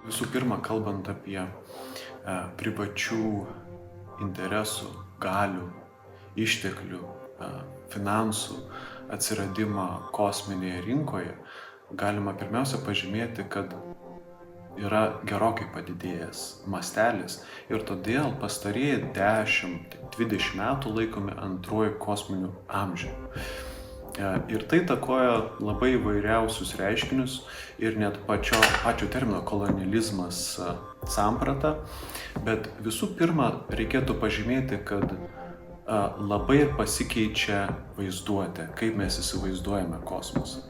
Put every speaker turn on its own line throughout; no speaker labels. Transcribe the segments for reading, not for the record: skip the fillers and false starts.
Visų pirma, kalbant apie privačių interesų, galių, išteklių, finansų atsiradimą kosminėje rinkoje, galima pirmiausia pažymėti, kad yra gerokai padidėjęs mastelis ir todėl pastarieji 10-20 metų laikomi antruoju kosminiu amžiumi. Ir tai įtakoja labai įvairiausius reiškinius ir net pačio termino kolonializmas samprata, bet visų pirma reikėtų pažymėti, kad labai pasikeičia vaizduotė, kaip mes įsivaizduojame kosmosą.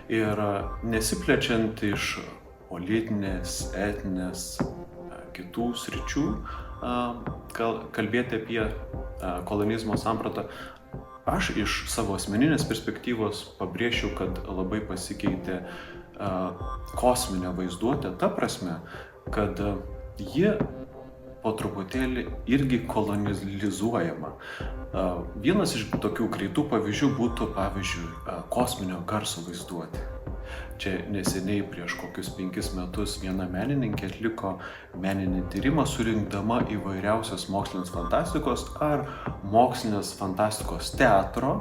Ir nesiplečiant iš politinės, etinės, kitų sričių, kalbėti apie kolonizmo sampratą, aš iš savo asmeninės perspektyvos pabrėšiu, kad labai pasikeitė kosminė vaizduotė ta prasme, kad ji po truputėlį irgi kolonizuojama. Vienas iš tokių greitų pavyzdžių būtų, kosminio garso vaizduotė. Čia neseniai prieš kokius 5 metus viena menininkė atliko meninį tyrimą, surinkdama įvairiausios mokslinės fantastikos ar mokslinės fantastikos teatro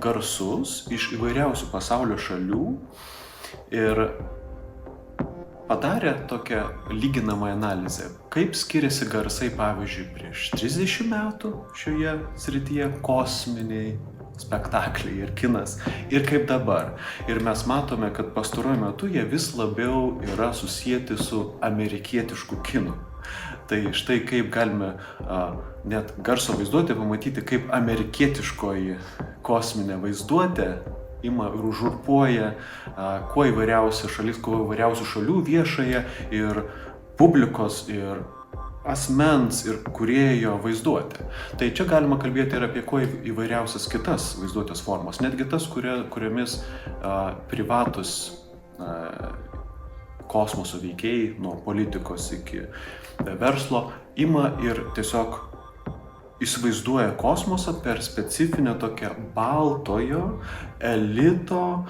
garsus iš įvairiausių pasaulio šalių ir padarė tokią lyginamąją analizę, kaip skiriasi garsai, pavyzdžiui, prieš 30 metų šioje srityje kosminiai spektakliai ir kinas ir kaip dabar. Ir mes matome, kad pastaruoju metu jie vis labiau yra susieti su amerikietišku kinu. Tai štai kaip galime net garso vaizduotę pamatyti, kaip amerikietiškoji kosminė vaizduotė ima ir užurpuoja kuo įvairiausių šalių viešąją ir publikos ir asmens ir kūrėjo vaizduotę. Tai čia galima kalbėti ir apie kuo įvairiausias kitas vaizduotės formas, netgi tas, kuriomis privatus kosmoso veikėjai, nuo politikos iki verslo, ima ir tiesiog įsivaizduoja kosmosą per specifinę tokią baltojo elito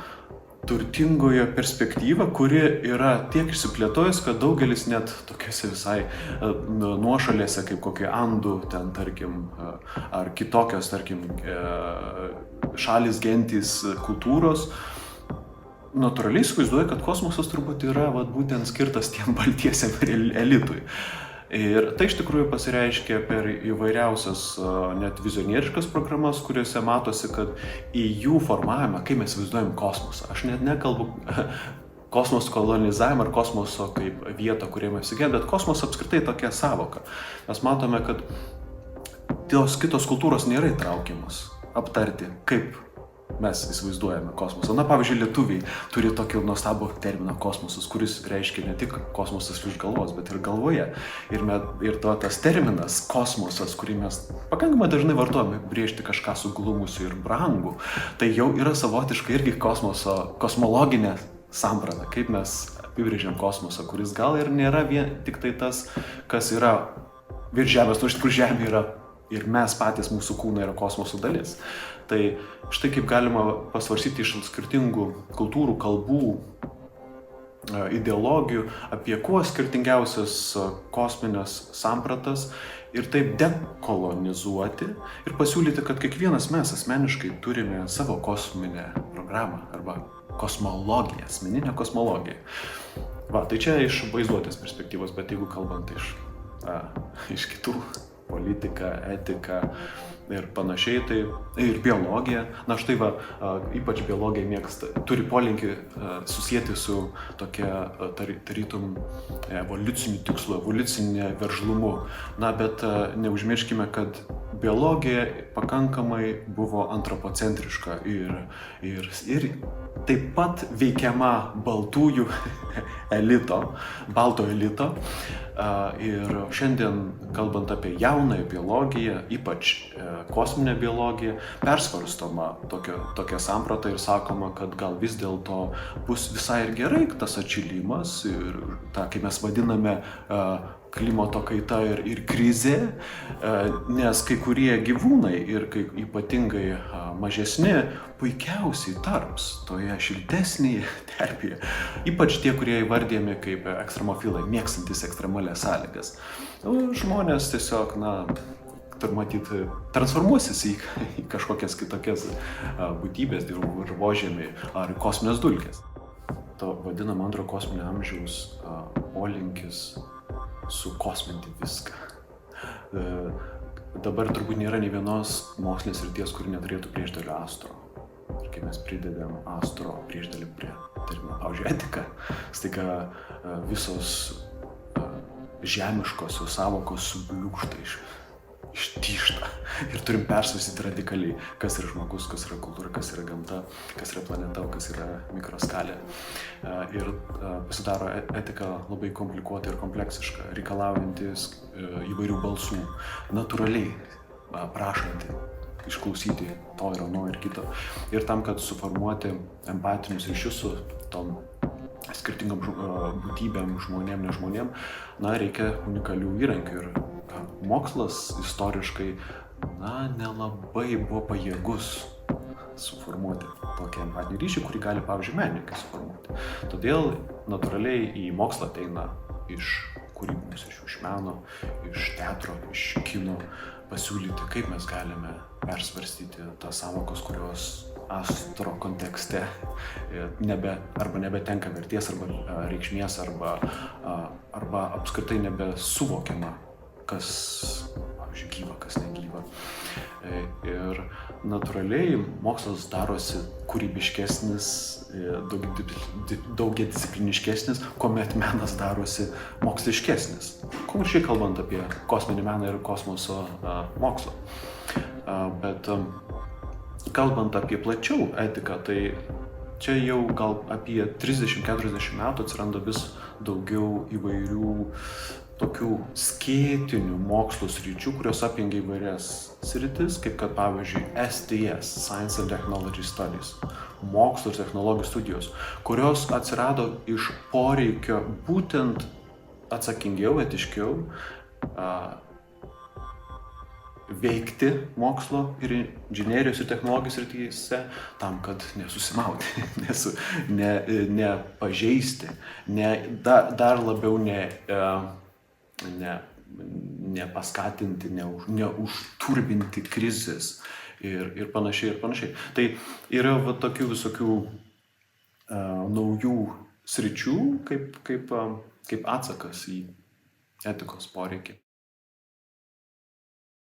turtingojo perspektyvą, kuri yra tiek išsiplėtojus, kad daugelis net tokiose visai nuošalėse, kaip kokie Andų, ten, tarkim, ar kitokios, tarkim, šalys, gentys, kultūros, natūraliai įsivaizduoja, kad kosmosas turbūt yra būtent skirtas tiem baltiesiam elitui. Ir tai iš tikrųjų pasireiškia per įvairiausias net vizionieriškas programas, kuriuose matosi, kad į jų formavimą, kaip mes vaizduojam kosmosą. Aš net nekalbu kosmoso kolonizavimą ar kosmoso kaip vietą, kurie mes įsigėm, bet kosmosas apskritai tokia savoka. Mes matome, kad tos kitos kultūros nėra įtraukiamos aptarti, kaip mes įsivaizduojame kosmosą. Na, pavyzdžiui, lietuviai turi tokį nuostabų terminą kosmosas, kuris reiškia ne tik kosmosas virš galvos, bet ir galvoje. Ir tas terminas kosmosas, kurį mes pakankamai dažnai vartojame, brėžti kažką suglumusiu ir brangu, tai jau yra savotiškai irgi kosmologinė samprata, kaip mes apibrėžiam kosmosą, kuris gal ir nėra vien tik tai tas, kas yra virš žemės, iš tikrųjų žemė yra ir mes patys, mūsų kūnai yra kosmoso dalis. Tai štai kaip galima pasvarsyti iš skirtingų kultūrų, kalbų, ideologijų, apie kuo skirtingiausias kosminės sampratas ir taip dekolonizuoti ir pasiūlyti, kad kiekvienas mes asmeniškai turime savo kosminę programą arba kosmologiją, asmeninę kosmologiją. Tai čia iš vaizduotės perspektyvos, bet jeigu kalbant iš kitų, politika, etika ir panašiai, tai ir biologija. Na štai ypač biologija turi polinkį susijęti su tokia tarytum evoliuciniu tikslu, evoliucinė veržlumu. Na, bet neužmirškime, kad biologija pakankamai buvo antropocentriška ir taip pat veikiama baltųjų balto elito. Ir šiandien, kalbant apie jaunąją biologiją, ypač kosminę biologiją, persvarstoma tokia samprata ir sakoma, kad gal vis dėlto bus visai ir gerai tas atšilimas ir tą, kaip mes vadiname, klimato kaita ir krizė, nes kai kurie gyvūnai ir ypatingai mažesni puikiausiai tarps toje šiltesnėje terpėje. Ypač tie, kurie įvardėjami kaip ekstremofilai, mėgstantis ekstremalias sąlygas. Žmonės tiesiog, matyti, transformuosis į kažkokias kitokias būtybės, dirvožemį ar kosminės dulkės. To vadinamo antro kosminio amžiaus polinkis sukosminti viską. Dabar turbūt nėra nei vienos mokslinės srities, kuri neturėtų priešdėlio astro. Ir kai mes pridedam astro priešdėlį prie termino, pavyzdžiui, etika, staiga visos žemiškosios sąvokos subliūkšta, ištyžta ir turim persvarstyti radikaliai, kas yra žmogus, kas yra kultūra, kas yra gamta, kas yra planeta, kas yra mikroskalė. Ir pasidaro etika labai komplikuota ir kompleksiška, reikalaujantis įvairių balsų, natūraliai prašanti išklausyti to ir ano ir kito. Ir tam, kad suformuoti empatinius ryšius su tom skirtingom būtybėm, žmonėm, nežmonėm, reikia unikalių įrankių. Ir mokslas istoriškai, nelabai buvo pajėgus suformuoti tokį empatinį ryšį, kurį gali, pavyzdžiui, menininkai suformuoti. Todėl natūraliai į mokslą ateina iš kūrybinių sričių, iš meno, iš teatro, iš kino, pasiūlyti, kaip mes galime persvarstyti tas sąvokos, kurios astro kontekste arba nebetenka vertės, arba reikšmės, arba apskritai nebesuvokiama, kas, pavyzdžiui, gyva, kas negyva. Ir natūraliai mokslas darosi kūrybiškesnis, daugiadiscipliniškesnis, kuomet menas darosi moksliškesnis. Konkrečiai kalbant apie kosminį meną ir kosmoso mokslą. Bet kalbant apie plačiau etiką, tai čia jau gal apie 30-40 metų atsiranda vis daugiau įvairių tokių skėtinių mokslo sričių, kurios apjungia įvairias sritis, kaip kad pavyzdžiui STS, Science and Technology Studies, mokslo ir technologijų studijos, kurios atsirado iš poreikio būtent atsakingiau, etiškiau veikti mokslo ir inžinerijos ir technologijų srityse tam, kad nesusimauti, nepažeisti, dar labiau nepaskatinti, neužturbinti krizės ir panašiai. Tai yra tokių visokių naujų sričių kaip atsakas į etikos poreikį.